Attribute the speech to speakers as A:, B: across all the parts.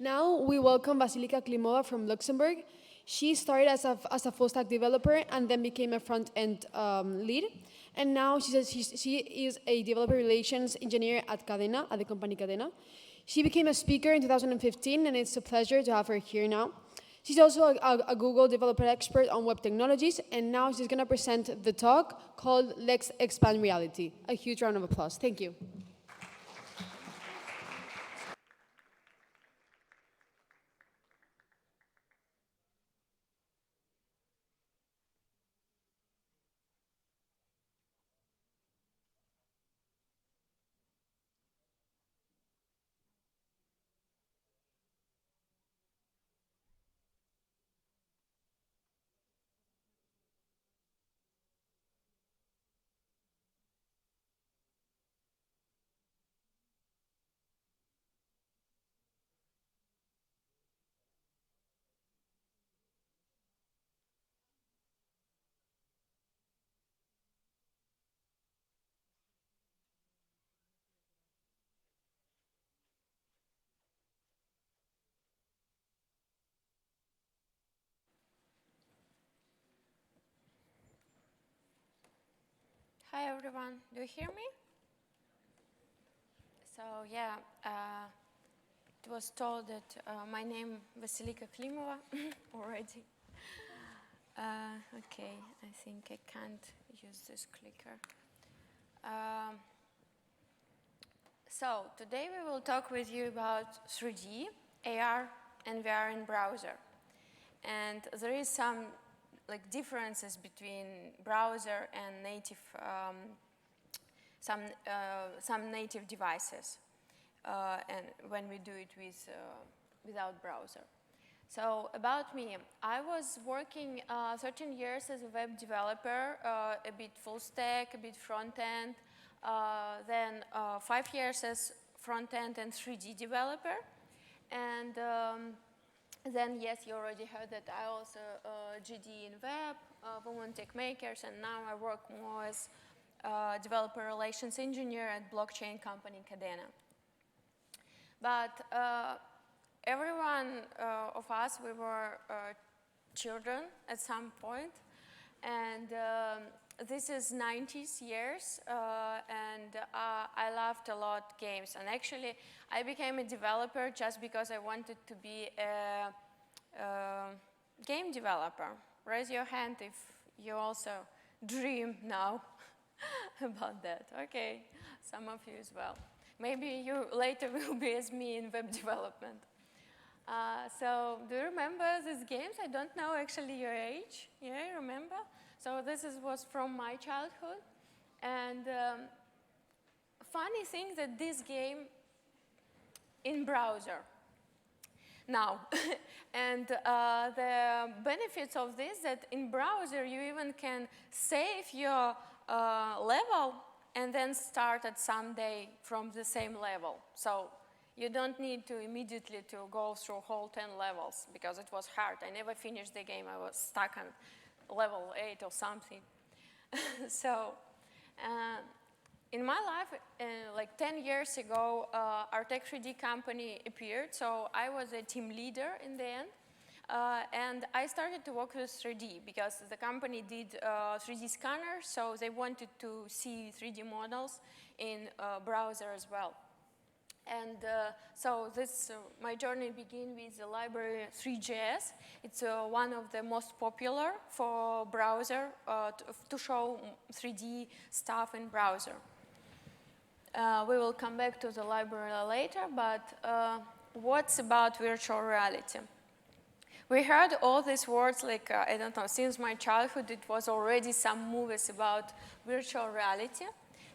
A: Now we welcome Vasilika Klimova from Luxembourg. She started as a full stack developer and then became a front end lead. And now she is a developer relations engineer at Kadena, at the company Kadena. She became a speaker in 2015, and it's a pleasure to have her here now. She's also a Google developer expert on web technologies, and now she's going to present the talk called Let's Expand Reality. A huge round of applause. Thank you.
B: Hi everyone, do you hear me? So yeah, it was told that my name Vasilika Klimova already. Okay, I think I can't use this clicker. So today we will talk with you about 3D, AR, and VR in browser. And there is some differences between browser and native, some native devices, and when we do it without browser. So about me, I was working 13 years as a web developer, a bit full stack, a bit front end, then 5 years as front end and 3D developer, and then, yes, you already heard that I also GD in web, women tech makers, and now I work more as developer relations engineer at blockchain company Kadena. But everyone of us, we were children at some point, and this is 90s years, and I loved a lot games. And actually, I became a developer just because I wanted to be a game developer. Raise your hand if you also dream now about that. Okay, some of you as well. Maybe you later will be as me in web development. So do you remember these games? I don't know actually your age. Yeah, you remember? So this was from my childhood. And funny thing that this game in browser now. And the benefits of this, that in browser you even can save your level and then start at some day from the same level. So you don't need to immediately to go through whole 10 levels because it was hard. I never finished the game. I was stuck on level 8 or something. So in my life, like 10 years ago, our Tech 3D company appeared. So I was a team leader in the end. And I started to work with 3D because the company did 3D scanners. So they wanted to see 3D models in browser as well. And so my journey began with the library 3JS. It's one of the most popular for browser to show 3D stuff in browser. We will come back to the library later, but what's about virtual reality? We heard all these words I don't know, since my childhood it was already some movies about virtual reality.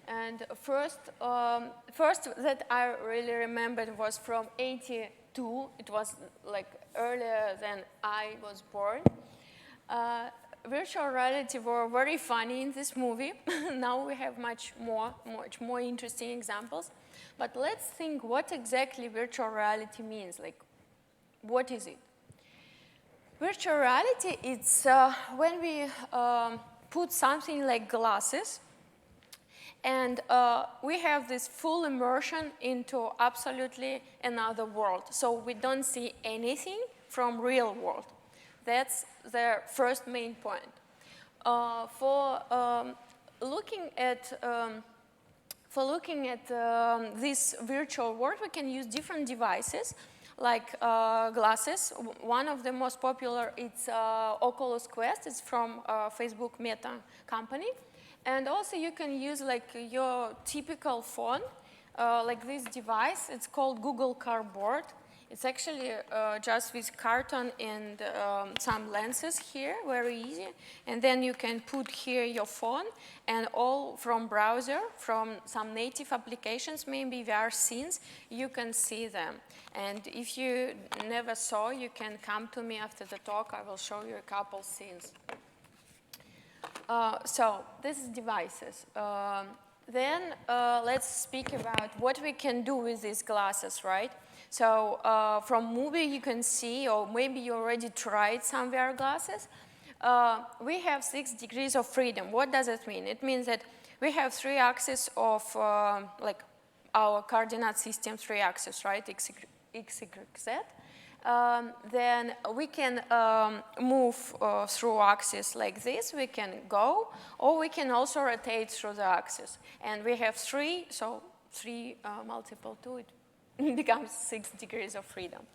B: And first that I really remembered was from '82. It was earlier than I was born. Virtual reality were very funny in this movie. Now we have much more interesting examples. But let's think what exactly virtual reality means. What is it? Virtual reality, it's when we put something like glasses And we have this full immersion into absolutely another world. So we don't see anything from real world. That's their first main point. For looking at this virtual world, we can use different devices like glasses. One of the most popular is Oculus Quest. It's from Facebook Meta company. And also you can use like your typical phone, like this device. It's called Google Cardboard. It's actually just with carton and some lenses here, very easy. And then you can put here your phone and all from browser, from some native applications, maybe VR scenes, you can see them. And if you never saw, you can come to me after the talk. I will show you a couple scenes. So this is devices. Then let's speak about what we can do with these glasses, right? So from movie you can see, or maybe you already tried some VR glasses. We have 6 degrees of freedom. What does it mean? It means that we have 3 axes of like our coordinate system, 3 axes, right? X, Y, Z. Then we can move through axes like this. We can go, or we can also rotate through the axis. And we have 3, so 3 multiple 2, it becomes 6 degrees of freedom.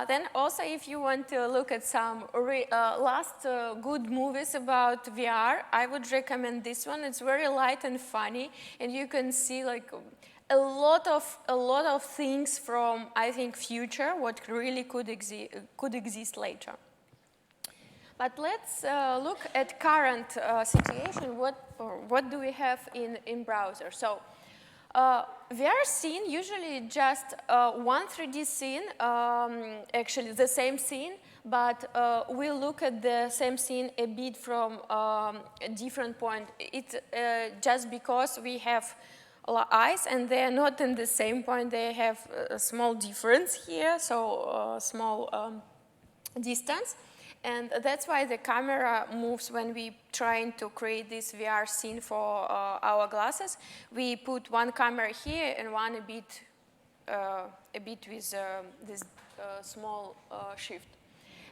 B: Then also, if you want to look at some last good movies about VR, I would recommend this one. It's very light and funny, and you can see like a lot of things from, I think, future, what really could exist later. But let's look at current situation. What do we have in browser? So VR scene usually just one 3D scene, actually the same scene, but we look at the same scene a bit from a different point. It's just because we have eyes and they're not in the same point. They have a small difference here, so small distance. And that's why the camera moves when we trying to create this VR scene for our glasses. We put one camera here and one a bit with this small shift.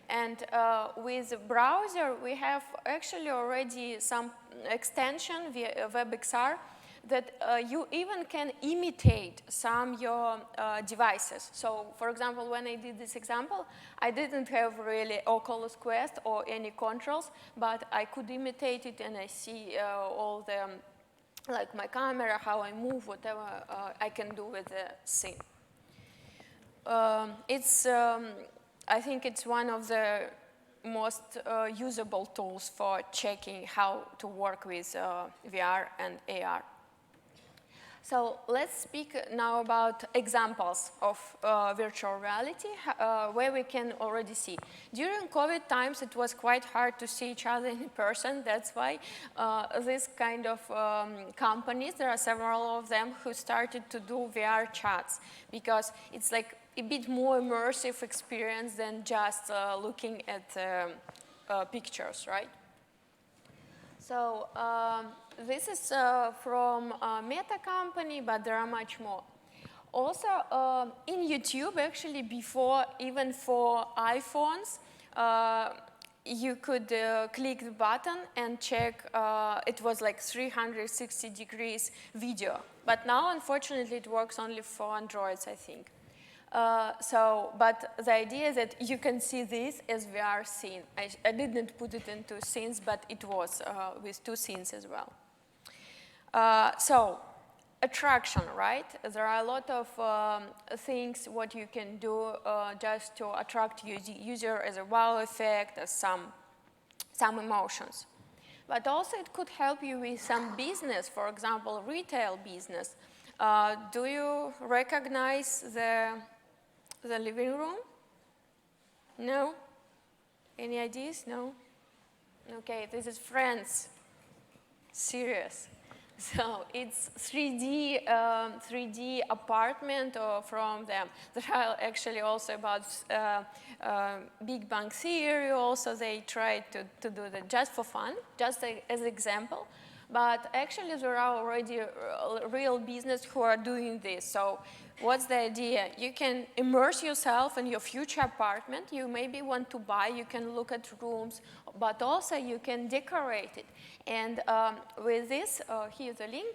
B: And with the browser, we have actually already some extension via WebXR that you even can imitate some your devices. So, for example, when I did this example, I didn't have really Oculus Quest or any controls, but I could imitate it and I see all the, like my camera, how I move, whatever I can do with the scene. I think it's one of the most usable tools for checking how to work with VR and AR. So let's speak now about examples of virtual reality, where we can already see. During COVID times, it was quite hard to see each other in person. That's why this kind of companies, there are several of them who started to do VR chats, because it's like a bit more immersive experience than just looking at pictures, right? So this is from a Meta company, but there are much more. Also, in YouTube, actually, before, even for iPhones, you could click the button and check, it was like 360 degrees video. But now, unfortunately, it works only for Androids, I think. But the idea is that you can see this as VR scene. I didn't put it into scenes, but it was with 2 scenes as well. So, attraction, right? There are a lot of things what you can do just to attract user as a wow effect, as some emotions. But also it could help you with some business, for example, retail business. Do you recognize the living room? No? Any ideas? No? Okay, this is Friends. Serious. So it's 3D apartment from them. There are actually also about Big Bang Theory also. They tried to do that just for fun, just as an example. but actually there are already real business who are doing this. So what's the idea? You can immerse yourself in your future apartment. You maybe want to buy, you can look at rooms, but also you can decorate it. And with this, here's a link.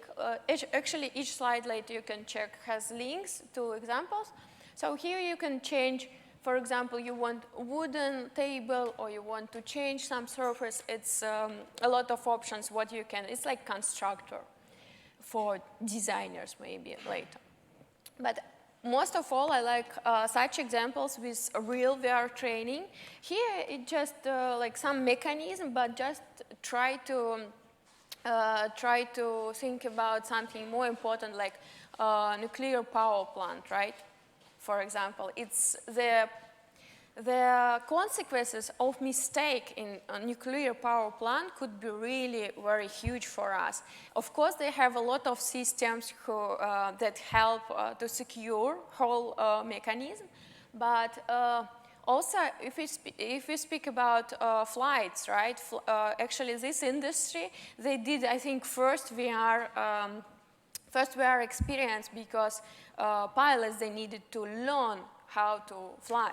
B: Actually, each slide later you can check has links to examples. So here you can change, for example, you want wooden table or you want to change some surface. It's a lot of options what you can. It's like constructor for designers maybe later. But most of all, I like such examples with real VR training. Here, it's just like some mechanism, but just try to think about something more important, like nuclear power plant, right? For example, it's the consequences of mistake in a nuclear power plant could be really very huge for us. Of course, they have a lot of systems that help to secure whole mechanism, but also if we speak about flights, right? Actually, this industry, they did, I think, first VR experience because pilots, they needed to learn how to fly.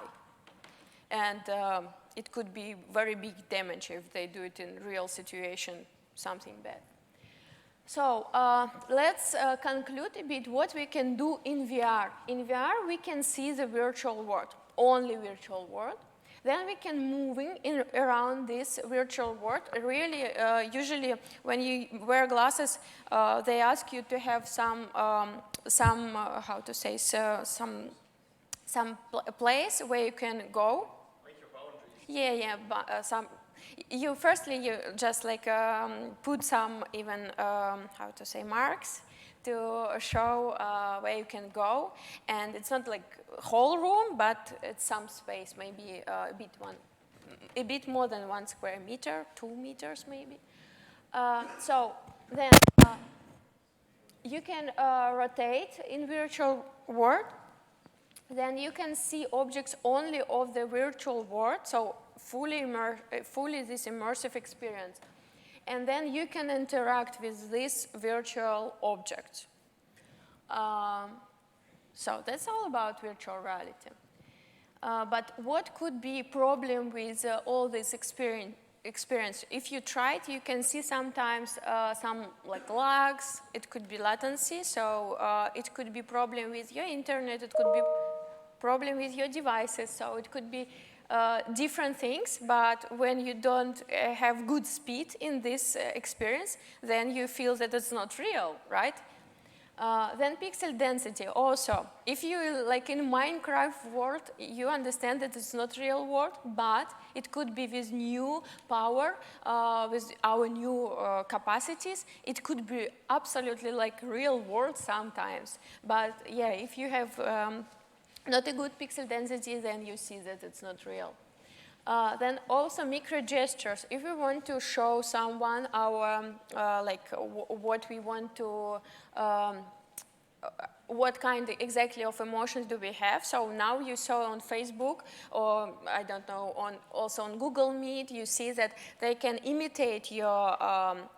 B: And it could be very big damage if they do it in real situation, something bad. So let's conclude a bit what we can do in VR. In VR, we can see the virtual world, only virtual world. Then we can moving around this virtual world. Really, usually when you wear glasses, they ask you to have some how to say, some place where you can go.
C: Like your boundaries.
B: Yeah, but you just like put some even how to say, marks to show where you can go, and it's not like whole room, but it's some space, maybe a bit more than 1 square meter, 2 meters maybe. So then you can rotate in virtual world. Then you can see objects only of the virtual world, so fully this immersive experience. And then you can interact with this virtual object. So that's all about virtual reality. But what could be a problem with all this experience? If you try it, you can see sometimes some like lags. It could be latency, so it could be problem with your internet. It could be problem with your devices. So it could be different things, but when you don't have good speed in this experience, then you feel that it's not real, right? Then pixel density also. If you, like in Minecraft world, you understand that it's not real world, but it could be with new power, with our new capacities. It could be absolutely like real world sometimes. But yeah, if you have not a good pixel density, then you see that it's not real. Then also micro gestures. If we want to show someone our, what we want to, what kind exactly of emotions do we have. So now you saw on Facebook, or I don't know, also on Google Meet, you see that they can imitate your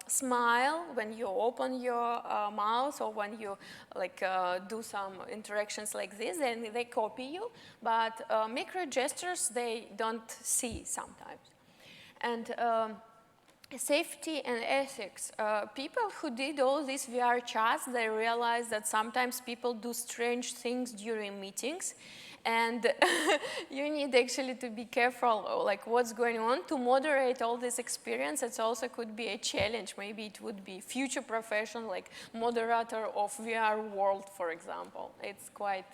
B: smile when you open your mouth, or when you do some interactions like this, then they copy you. But micro gestures, they don't see sometimes. And safety and ethics. People who did all these VR chats, they realized that sometimes people do strange things during meetings, and you need actually to be careful, like what's going on to moderate all this experience. It also could be a challenge. Maybe it would be future profession, like moderator of VR world, for example. It's quite,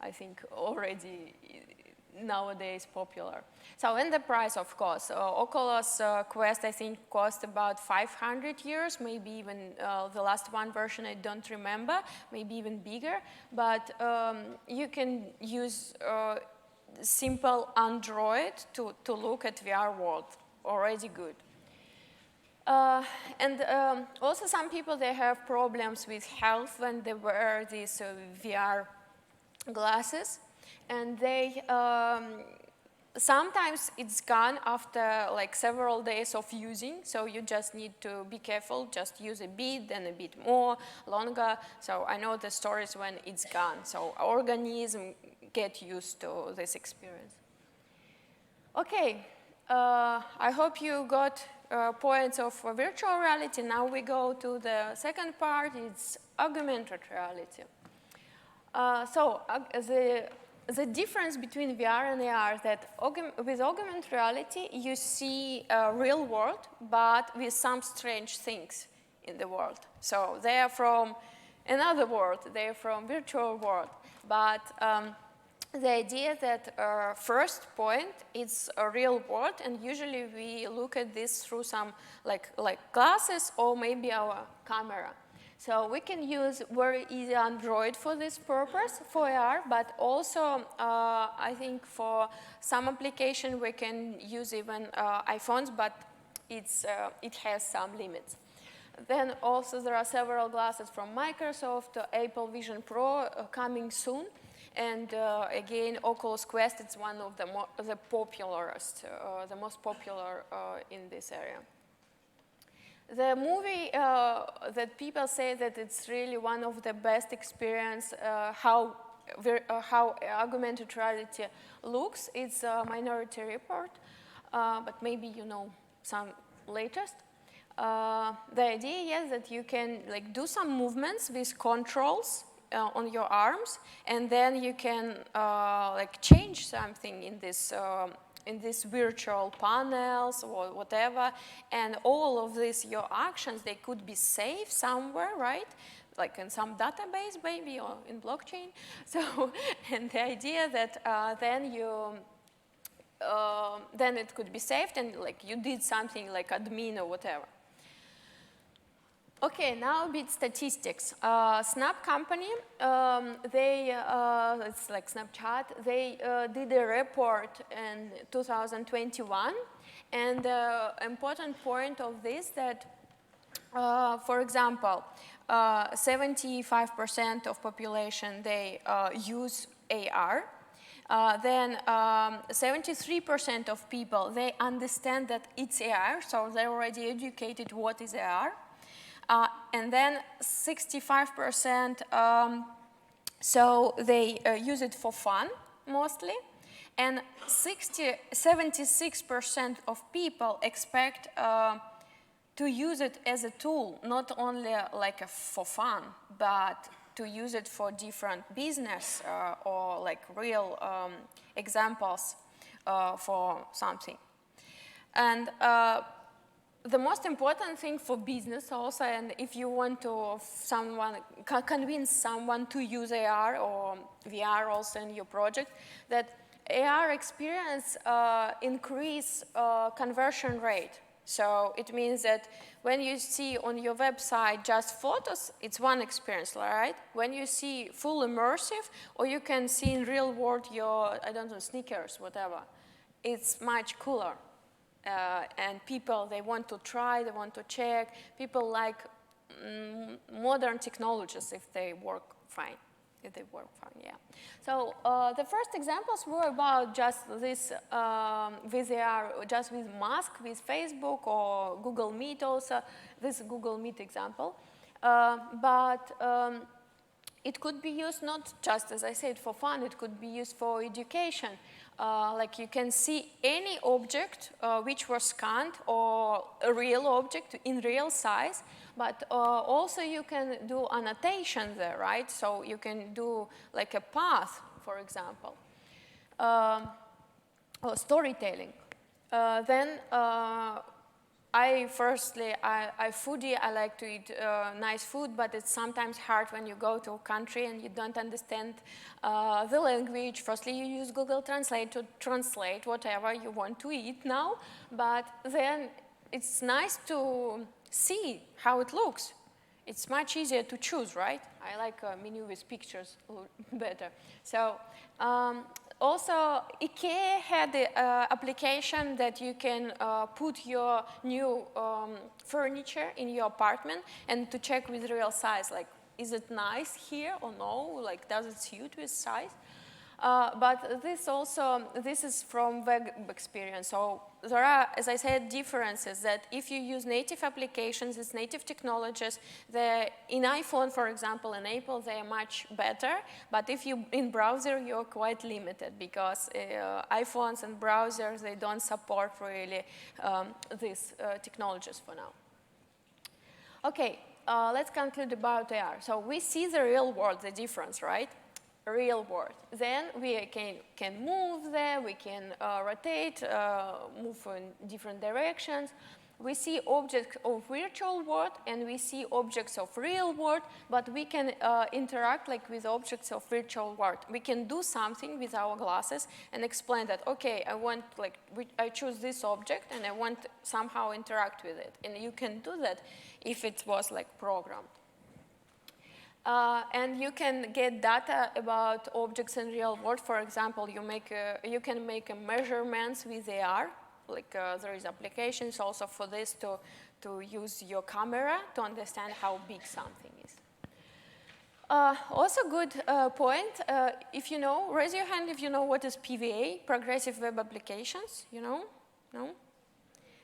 B: I think, already nowadays popular. So, and the price, of course. Oculus Quest, I think, cost about 500 euros, maybe even the last one version, I don't remember, maybe even bigger. But you can use simple Android to look at VR world, already good. And also some people, they have problems with health when they wear these VR glasses. And they Sometimes it's gone after like several days of using, so you just need to be careful, just use a bit, then a bit more, longer. So I know the stories when it's gone, so organism get used to this experience. Okay, I hope you got points of virtual reality. Now we go to the second part, it's augmented reality. The difference between VR and AR is that with augmented reality, you see a real world, but with some strange things in the world. So they are from another world, they are from virtual world. But the idea that first point, it's a real world, and usually we look at this through some like glasses or maybe our camera. So we can use very easy Android for this purpose, for AR, but also I think for some application we can use even iPhones, but it has some limits. Then also there are several glasses from Microsoft, Apple Vision Pro coming soon. And again, Oculus Quest, it's one of the most popular in this area. The movie that people say that it's really one of the best experience how augmented reality looks. It's a Minority Report, but maybe you know some latest. The idea is that you can like do some movements with controls on your arms, and then you can like change something in this virtual panels or whatever, and all of these, your actions, they could be saved somewhere, right? Like in some database maybe, or in blockchain. So, and the idea that then it could be saved and like you did something like admin or whatever. Okay, now a bit statistics. Snap company, it's like Snapchat, they did a report in 2021, and the important point of this that, for example, 75% of population, they use AR. Then 73% of people, they understand that it's AR, so they're already educated what is AR. And then 65%, so they use it for fun, mostly. And 76% of people expect to use it as a tool, not only like for fun, but to use it for different business or like real examples for something. And the most important thing for business also, and if you want to convince someone to use AR or VR also in your project, that AR experience increase conversion rate. So it means that when you see on your website just photos, it's one experience, right? When you see full immersive, or you can see in real world your, I don't know, sneakers, whatever, it's much cooler. And people, they want to try, they want to check. People like modern technologies if they work fine. Yeah. So the first examples were about just this with AR, just with mask, with Facebook or Google Meet also, this Google Meet example. But it could be used not just, as I said, for fun, it could be used for education. Like you can see any object which was scanned or a real object in real size, but also you can do annotation there, right? So you can do like a path, for example, or storytelling. Then I foodie, I like to eat nice food, but it's sometimes hard when you go to a country and you don't understand the language. Firstly, you use Google Translate to translate whatever you want to eat now, but then it's nice to see how it looks. It's much easier to choose, right? I like a menu with pictures better. So also, IKEA had the application that you can put your new furniture in your apartment and to check with real size, like, is it nice here or no? Like, does it suit with size? But this is from web experience. So there are, as I said, differences that if you use native applications, it's native technologies, in iPhone, for example, in Apple, they are much better. But if you, in browser, you're quite limited because iPhones and browsers, they don't support really these technologies for now. Okay, let's conclude about AR. So we see the real world, the difference, right? Real world. Then we can move there, we can rotate, move in different directions. We see objects of virtual world and we see objects of real world, but we can interact like with objects of virtual world. We can do something with our glasses and explain that, okay, I choose this object and I want to somehow interact with it. And you can do that if it was like programmed. And you can get data about objects in real world. For example, you can make measurements with AR. There is applications also for this to use your camera to understand how big something is. Also good point, if you know, raise your hand if you know what is PWA, Progressive Web Applications, you know? No?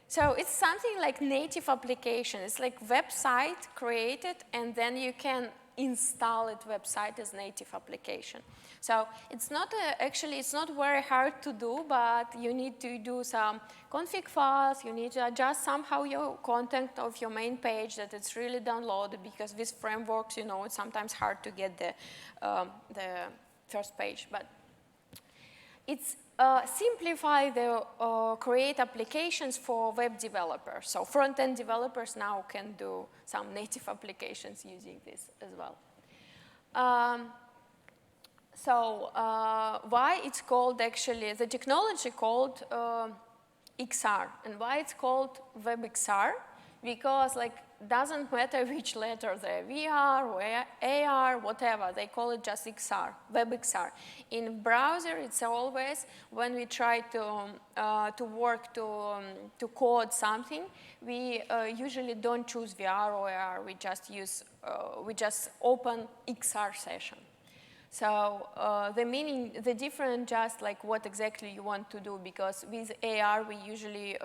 B: So it's something like native application. It's like website created and then you can install it website as native application. So it's not actually it's not very hard to do, but you need to do some config files. You need to adjust somehow your content of your main page that it's really downloaded because with frameworks, you know, it's sometimes hard to get the first page. But it's simplify the create applications for web developers. So front-end developers now can do some native applications using this as well. Why it's called actually, the technology called XR. And why it's called WebXR? Because doesn't matter which letter there, VR or AR, whatever, they call it just XR, WebXR. In browser, it's always, when we try to work to code something, we usually don't choose VR or AR, we just open XR session. So the difference just like what exactly you want to do, because with AR we usually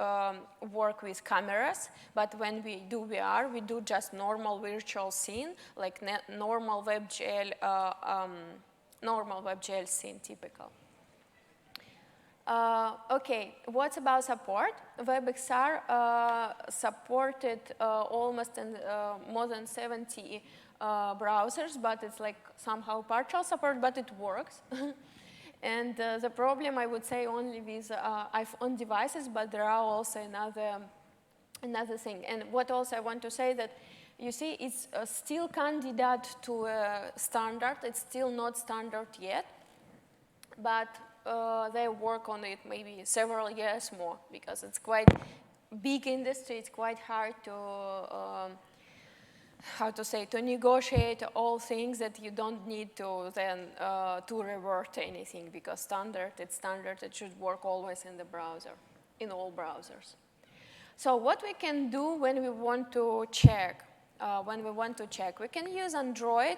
B: work with cameras, but when we do VR we do just normal virtual scene, like normal WebGL scene typical. Okay, what's about support? WebXR supported almost more than 70 browsers, but it's like somehow partial support, but it works. And the problem, I would say, only with iPhone devices, but there are also another thing. And what also I want to say that, you see, it's still candidate to a standard. It's still not standard yet, but they work on it maybe several years more, because it's quite big industry. It's quite hard to to negotiate all things that you don't need to then to revert anything, because it's standard, it should work always in the browser, in all browsers. So what we can do when we want to check, we can use Android.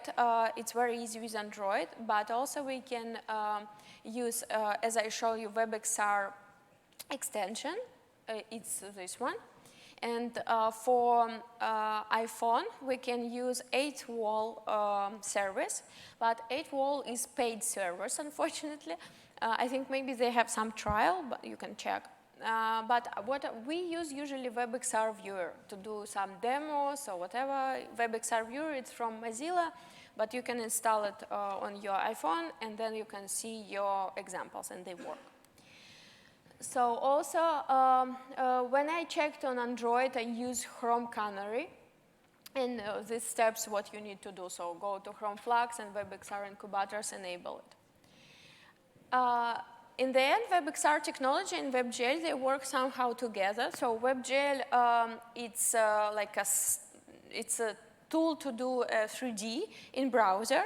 B: It's very easy with Android, but also we can use, as I show you, WebXR extension. It's this one. And for iPhone, we can use 8-wall service, but 8-wall is paid service, unfortunately. I think maybe they have some trial, but you can check. But what we use usually WebXR Viewer to do some demos or whatever. WebXR Viewer, it's from Mozilla, but you can install it on your iPhone, and then you can see your examples, and they work. So also, when I checked on Android, I use Chrome Canary. And these steps, what you need to do. So go to Chrome Flux and WebXR incubators, enable it. In the end, WebXR technology and WebGL, they work somehow together. So WebGL, it's a tool to do 3D in browser.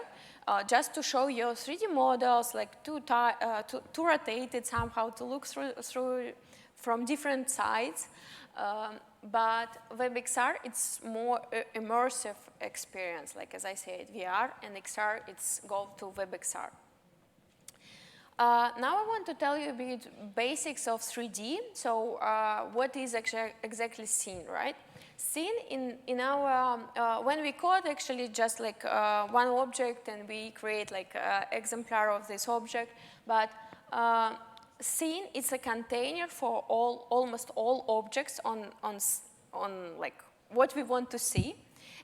B: Just to show your 3D models, like to rotate it somehow, to look through from different sides. But WebXR, it's more immersive experience. Like as I said, VR and XR, it's go to WebXR. Now I want to tell you a bit basics of 3D. So what is exactly scene, right? Scene in our, when we code actually just like one object and we create like an exemplar of this object, but scene is a container for almost all objects on like what we want to see.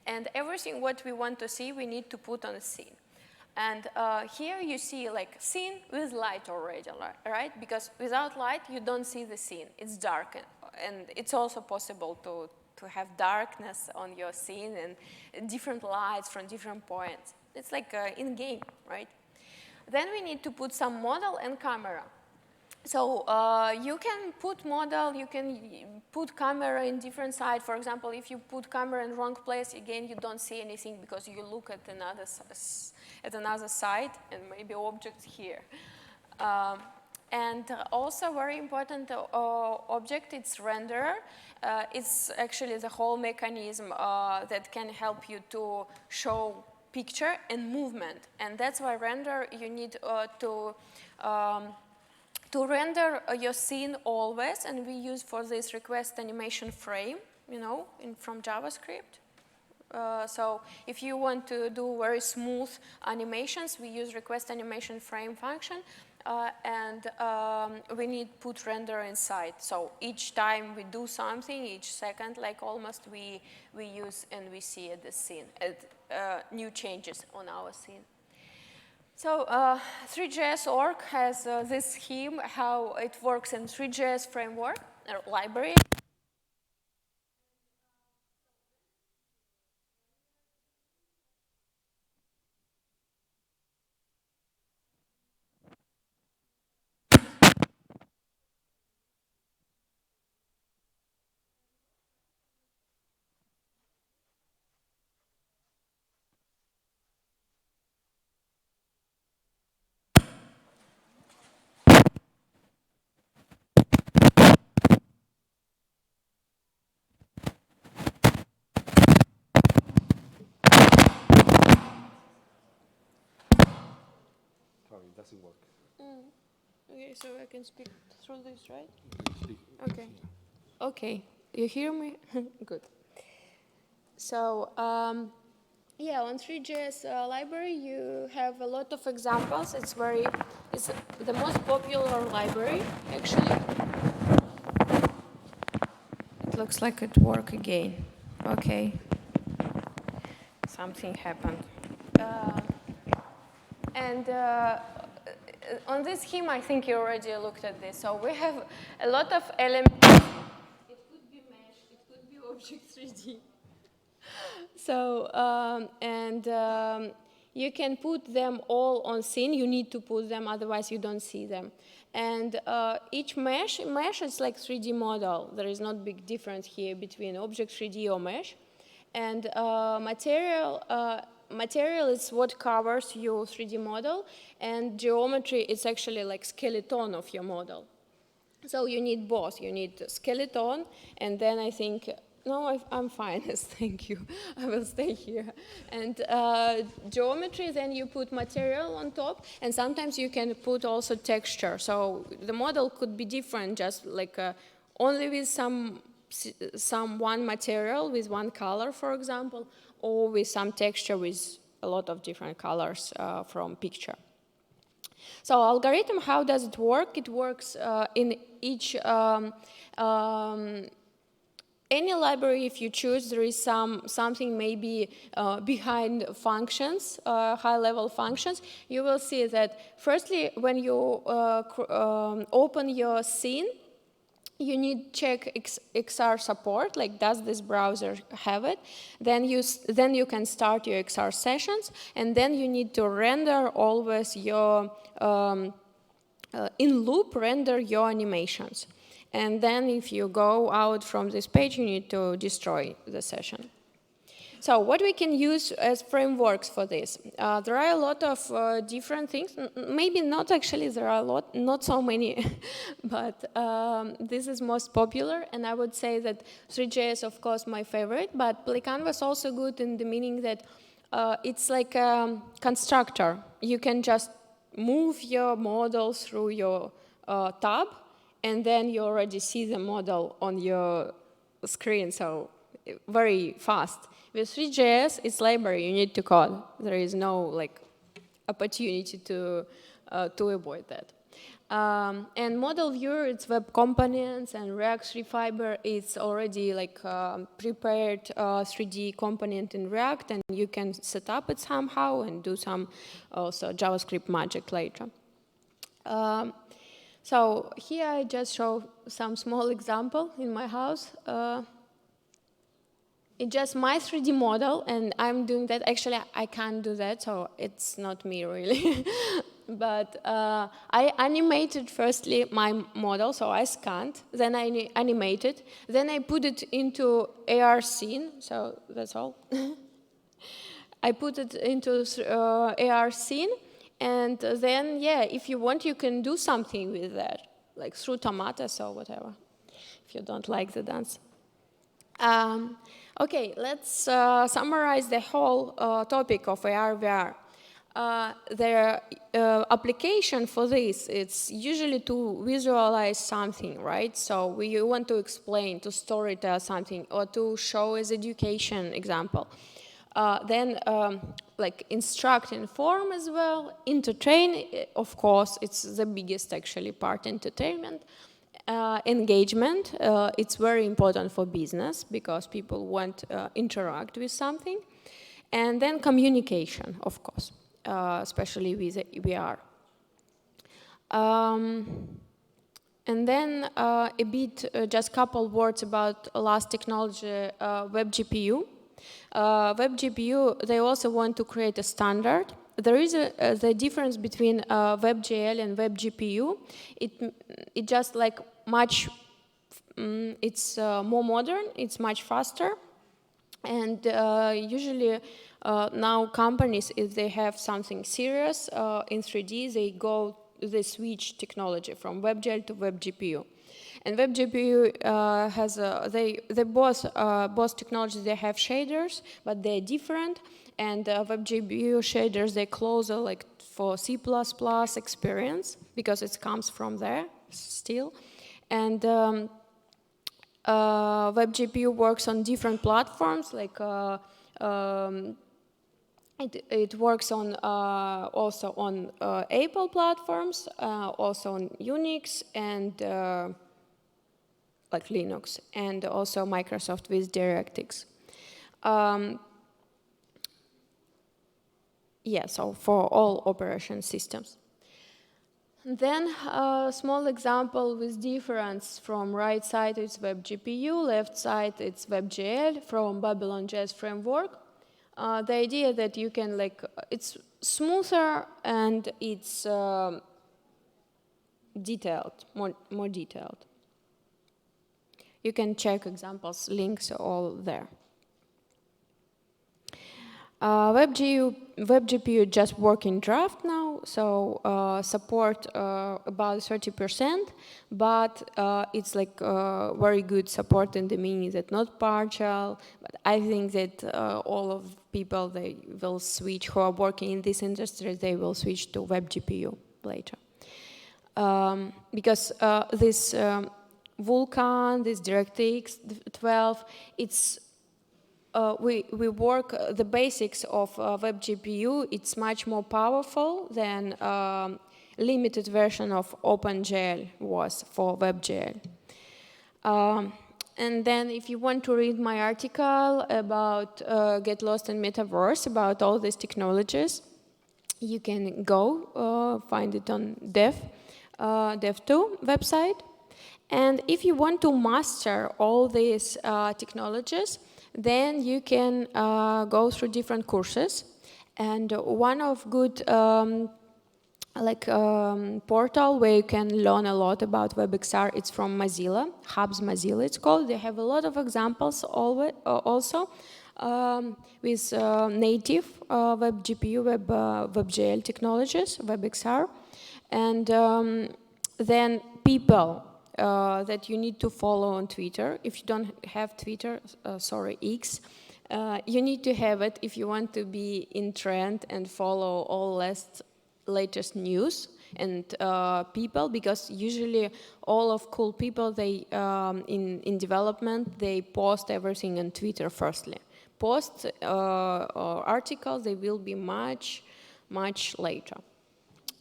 B: And everything what we want to see, we need to put on a scene. And here you see like scene with light already, right? Because without light, you don't see the scene. It's dark. And it's also possible to have darkness on your scene and different lights from different points. It's like in-game, right? Then we need to put some model and camera. So you can put model, you can put camera in different side. For example, if you put camera in wrong place, again, you don't see anything because you look at another side and maybe objects here. And also very important object, it's renderer. It's actually the whole mechanism that can help you to show picture and movement. And that's why render, you need to render your scene always, and we use for this request animation frame, you know, from JavaScript. So if you want to do very smooth animations, we use request animation frame function, and we need put render inside. So each time we do something, each second, like almost, we use and we see at the scene, new changes on our scene. So 3JS.org has this scheme, how it works in 3JS framework, library.
C: It doesn't work.
B: Okay, so I can speak through this, right?
C: Speak.
B: Okay. Okay, you hear me? Good. So, yeah, on 3JS library, you have a lot of examples. It's the most popular library, actually. It looks like it worked again. Okay. Something happened. And on this scheme, I think you already looked at this. So we have a lot of elements. It could be mesh, it could be object 3D. So, you can put them all on scene. You need to put them, otherwise you don't see them. And each mesh is like 3D model. There is not big difference here between object 3D or mesh. And material is what covers your 3D model, and geometry is actually like skeleton of your model. So you need both. You need skeleton, and then I think, no, I'm fine, thank you. I will stay here. And geometry, then you put material on top, and sometimes you can put also texture. So the model could be different, just like only with some one material with one color, for example, or with some texture with a lot of different colors from picture. So algorithm, how does it work? It works in each, any library, if you choose, there is something maybe behind functions, high-level functions. You will see that, firstly, when you open your scene, you need to check XR support, like does this browser have it? Then you can start your XR sessions, and then you need to render always your, in loop, render your animations. And then if you go out from this page, you need to destroy the session. So what we can use as frameworks for this? There are a lot of different things. Maybe not actually, there are not so many, but this is most popular. And I would say that 3JS, of course, my favorite, but PlayCanvas is also good in the meaning that it's like a constructor. You can just
D: move your model through your tab, and then you already see the model on your screen, so very fast. With 3JS, it's library, you need to code. There is no like opportunity to avoid that. And model viewer, it's web components, and React 3 Fiber, it's already like prepared 3D component in React, and you can set up it somehow and do some also JavaScript magic later. So here I just show some small example in my house. It's just my 3D model, and I'm doing that. Actually, I can't do that, so it's not me really. But I animated firstly my model, so I scanned, then I animated, then I put it into AR scene, so that's all. I put it into AR scene, and then, yeah, if you want, you can do something with that, like through tomatoes or whatever, if you don't like the dance. Okay, let's summarize the whole topic of AR/VR. The application for this, it's usually to visualize something, right? So we want to explain, to storytell something, or to show as education example. Then like instruct, inform as well, entertain, of course, it's the biggest actually part, entertainment. Engagement, it's very important for business because people want to interact with something. And then communication, of course, especially with VR. And then a bit, just couple words about last technology, WebGPU. WebGPU, they also want to create a standard. There is the difference between WebGL and WebGPU. It just like much, it's more modern, it's much faster. And usually now companies, if they have something serious in 3D, they switch technology from WebGL to WebGPU. And WebGPU has, both technologies, they have shaders, but they're different. And WebGPU shaders, they're closer like for C++ experience, because it comes from there still. And WebGPU works on different platforms, like it works on also on Apple platforms, also on Unix and like Linux, and also Microsoft with DirectX. Yeah, so for all operation systems. Then a small example with difference from right side it's WebGPU, left side it's WebGL from Babylon.js framework. The idea that you can like, it's smoother and it's detailed, more detailed. You can check examples, links are all there. WebGPU just work in draft now, so support about 30%, but it's like very good support in the meaning that not partial, but I think that all of people, they will switch, who are working in this industry, they will switch to WebGPU later. Because this Vulkan, this DirectX 12, it's we work the basics of WebGPU. It's much more powerful than limited version of OpenGL was for WebGL. And then if you want to read my article about Get Lost in Metaverse, about all these technologies, you can go find it on Dev2 website. And if you want to master all these technologies, then you can go through different courses. And one of good portal where you can learn a lot about WebXR, it's from Mozilla, Hubs Mozilla it's called. They have a lot of examples also with native WebGPU, WebGL technologies, WebXR. And then people that you need to follow on Twitter. If you don't have Twitter, sorry, X, you need to have it if you want to be in trend and follow all last latest news and people, because usually all of cool people, they in development, they post everything on Twitter firstly. Posts or articles, they will be much later.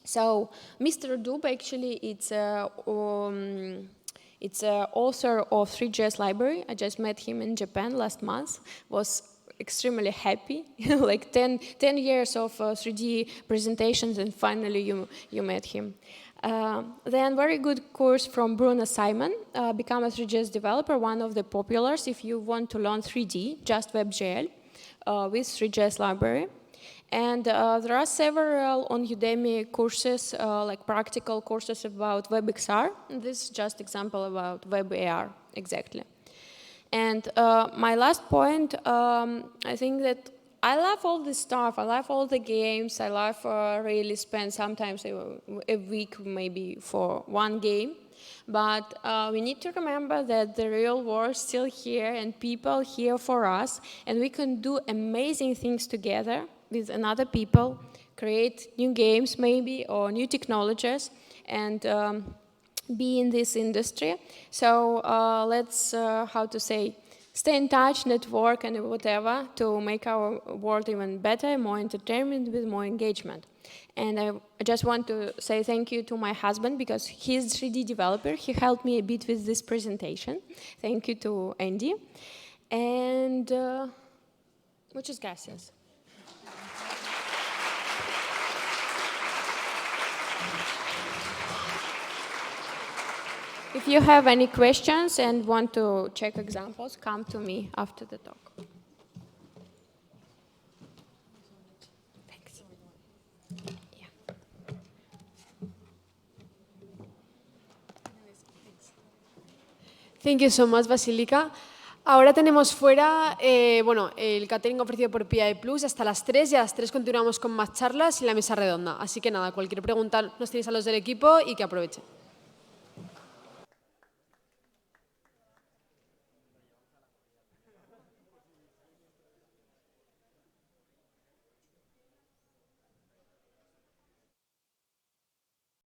D: So Mr. Dub, actually, it's a author of 3JS library. I just met him in Japan last month. Was extremely happy, like 10 years of 3D presentations, and finally you met him. Then very good course from Bruno Simon, Become a 3JS Developer, one of the populars if you want to learn 3D, just WebGL with 3JS library. And there are several on Udemy courses, like practical courses about WebXR. This is just example about WebAR, exactly. And my last point, I think that I love all this stuff. I love all the games. I love really spend sometimes a week maybe for one game. But we need to remember that the real world is still here and people here for us. And we can do amazing things together with another people, create new games maybe or new technologies, and be in this industry. So let's, how to say, stay in touch, network, and whatever to make our world even better, more entertainment with more engagement. And I just want to say thank you to my husband, because he's a 3D developer. He helped me a bit with this presentation. Thank you to Andy. And muchas gracias. If you have any questions and want to check examples, come to me after the talk. Thanks. Yeah.
A: Thank you so much, Vasilika. Ahora tenemos fuera bueno, el catering ofrecido por PI Plus hasta las 3, y a las 3 continuamos con más charlas y la mesa redonda. Así que nada, cualquier pregunta nos tenéis a los del equipo y que aprovechen.